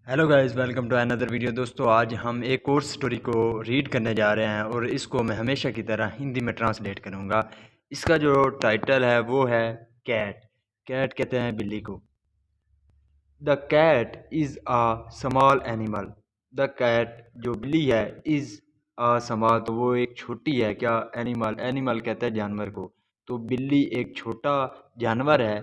Hello guys, welcome to another video. दोस्तों, आज हम एक और स्टोरी को रीड करने जा रहे हैं और इसको मैं हमेशा की तरह हिंदी में ट्रांसलेट करूंगा। इसका जो टाइटल है वो है कैट। कैट कहते हैं बिल्ली को। The cat is a small animal. The cat जो बिल्ली है इज़ अ स्मॉल, तो वो एक छोटी है। क्या एनिमल, एनिमल कहते हैं जानवर को, तो बिल्ली एक छोटा जानवर है।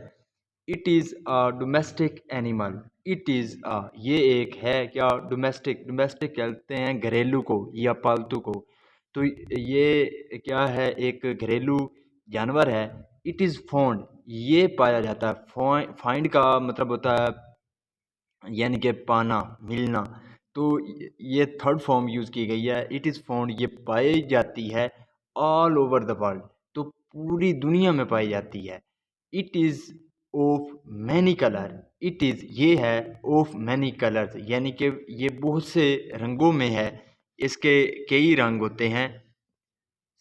It is a domestic animal. It is a, ये एक है क्या, डोमेस्टिक। डोमेस्टिक कहते हैं घरेलू को या पालतू को। तो ये क्या है, एक घरेलू जानवर है। इट इज़ फाउंड, ये पाया जाता है। फाइंड का मतलब होता है यानी कि पाना, मिलना। तो ये थर्ड फॉर्म यूज़ की गई है। इट इज़ फाउंड, ये पाई जाती है ऑल ओवर द वर्ल्ड, तो पूरी दुनिया में पाई जाती है। It is of many colour. It is, ये है ऑफ मैनी कलर्स, यानी कि ये बहुत से रंगों में है। इसके कई रंग होते हैं।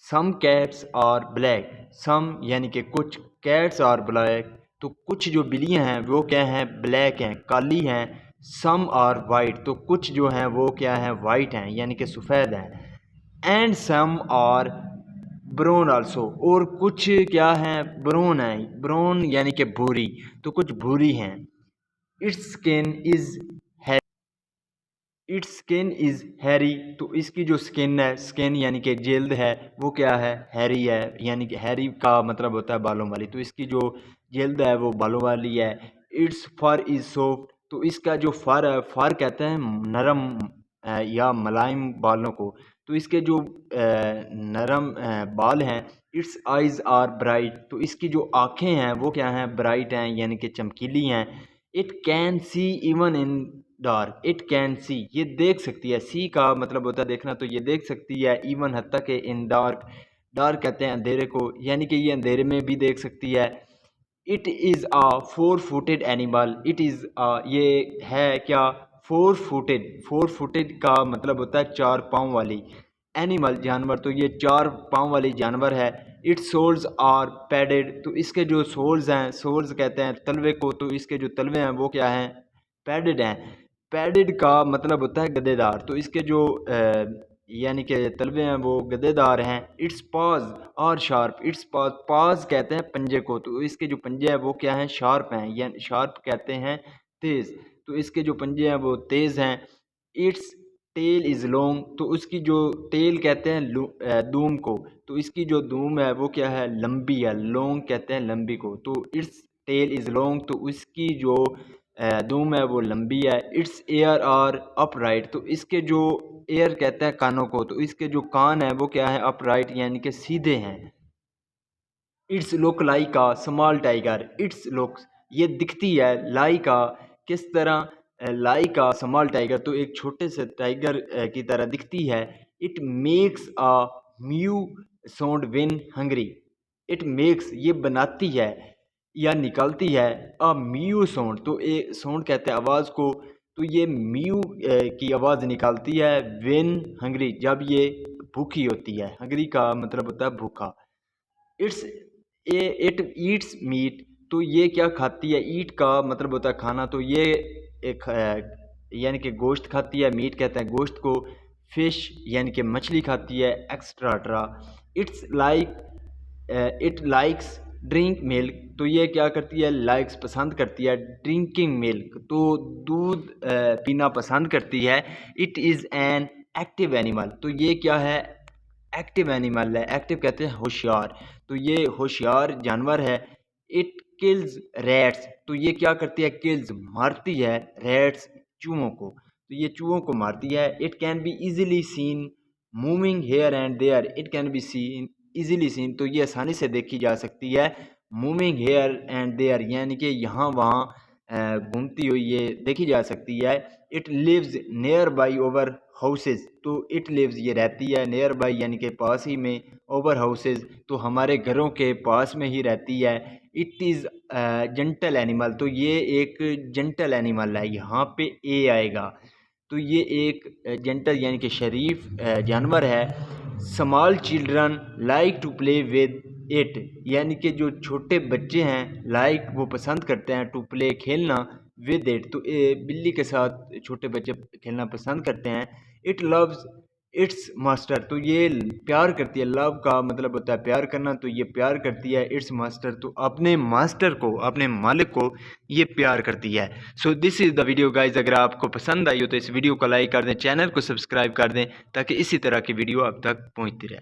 Some cats are black. Some यानी कि कुछ, कैट्स आर ब्लैक, तो कुछ जो बिल्लियाँ हैं वो क्या हैं, ब्लैक हैं, काली हैं। सम आर वाइट, तो कुछ जो हैं वो क्या हैं, वाइट हैं, यानी कि सफ़ेद हैं। And some are brown also, और कुछ क्या हैं, ब्राउन हैं। ब्राउन यानी कि भूरी, तो कुछ भूरी हैं। It's skin is, it's skin is Harry, तो इसकी जो स्किन है, स्किन यानी कि जिल्द है, वो क्या है, हैरी है। यानी कि हैरी का मतलब होता है बालों वाली, तो इसकी जो जिल्द है वो बालों वाली है। इट्स फर इज़ सॉफ्ट, तो इसका जो फर है, फर कहते हैं नरम या मुलायम बालों को। तो इसके जो नरम बाल हैं। इट्स आइज़ आर ब्राइट, तो इसकी जो आँखें हैं वो क्या हैं, ब्राइट हैं, यानी कि चमकीली हैं। It can see even in dark. It can see, ये देख सकती है। सी का मतलब होता है देखना, तो ये देख सकती है। इवन हत्ता के इन डार्क, डार्क कहते हैं अंधेरे को, यानी कि ये अंधेरे में भी देख सकती है। It is a four footed animal. It is ये है क्या, फोर फुटेड। फोर फुटेड का मतलब होता है चार पाँव वाली, एनिमल जानवर, तो ये चार पाँव वाली जानवर है। इट्स सोल्स आर पैडेड, तो इसके जो सोल्स हैं, सोल्स कहते हैं तलवे को, तो इसके जो तलवे हैं वो क्या हैं, पैडेड हैं। पैडेड का मतलब होता है गद्देदार, तो इसके जो यानी कि तलवे हैं वो गद्देदार हैं। इट्स पाज और शार्प। इट्स पाज, पाज कहते हैं पंजे को, तो इसके जो पंजे हैं वो क्या हैं, शार्प हैं, या शार्प कहते हैं तेज़, तो इसके जो पंजे हैं वो तेज़ हैं। इट्स टेल इज़ लॉन्ग, तो उसकी जो टेल कहते हैं दूम को, तो इसकी जो दूम है वो क्या है, लंबी है। लॉन्ग कहते हैं लंबी को, तो इट्स टेल इज़ लॉन्ग, तो उसकी जो दूम है वो लंबी है। इट्स एयर आर अपराइट, तो इसके जो एयर कहते हैं कानों को, तो इसके जो कान है वो क्या है, अपराइट, यानी कि सीधे हैं। It's look like a small tiger. It's looks, ये दिखती है, लाइक अ, किस तरह, लाइक अ स्मॉल टाइगर, तो एक छोटे से टाइगर की तरह दिखती है। It makes a mu sound when hungry. It makes, ये बनाती है या निकालती है, अ म्यू साउंड, तो ए साउंड कहते हैं आवाज़ को, तो ये म्यू की आवाज़ निकालती है व्हेन हंग्री, जब ये भूखी होती है। हंग्री का मतलब होता है भूखा। इट्स इट ईट्स मीट, तो ये क्या खाती है, ईट का मतलब होता है खाना, तो ये एक यानी कि गोश्त खाती है। मीट कहते हैं गोश्त को। फिश यानी कि मछली खाती है, extra. It's like, it likes drink milk, तो ये क्या करती है, लाइक्स पसंद करती है, ड्रिंकिंग मिल्क, तो दूध पीना पसंद करती है। It is an active animal, तो ये क्या है, एक्टिव एनिमल है। एक्टिव कहते हैं होशियार, तो ये होशियार जानवर है। इट किल्स रैट्स, तो ये क्या करती है, किल्स मारती है, रैट्स चूहों को, तो ये चूहों को मारती है। It can be easily seen moving here and there. It can be seen, easily seen, तो ये आसानी से देखी जा सकती है। मूविंग हेयर एंड देयर, यानी कि यहाँ वहाँ घूमती हुई ये देखी जा सकती है। It lives nearby over houses, तो इट लिव्स, ये रहती है, नियर बाई यानी कि पास ही में, ओवर हाउसेज, तो हमारे घरों के पास में ही रहती है। इट इज़ जेंटल एनिमल, तो ये एक जेंटल एनिमल है, यहाँ पे ए आएगा, तो ये एक जेंटल यानी कि शरीफ जानवर है। Small children like to play with it, यानी कि जो छोटे बच्चे हैं, लाइक वो पसंद करते हैं, टू प्ले खेलना, विद इट, तो बिल्ली के साथ छोटे बच्चे खेलना पसंद करते हैं। इट लव्स इट्स मास्टर, तो ये प्यार करती है। लव का मतलब होता है प्यार करना, तो ये प्यार करती है इट्स मास्टर, तो अपने मास्टर को, अपने मालिक को ये प्यार करती है। So this is the video guys. अगर आपको पसंद आई हो तो इस वीडियो को लाइक कर दें, चैनल को सब्सक्राइब कर दें ताकि इसी तरह की वीडियो अब तक पहुंचती रहे।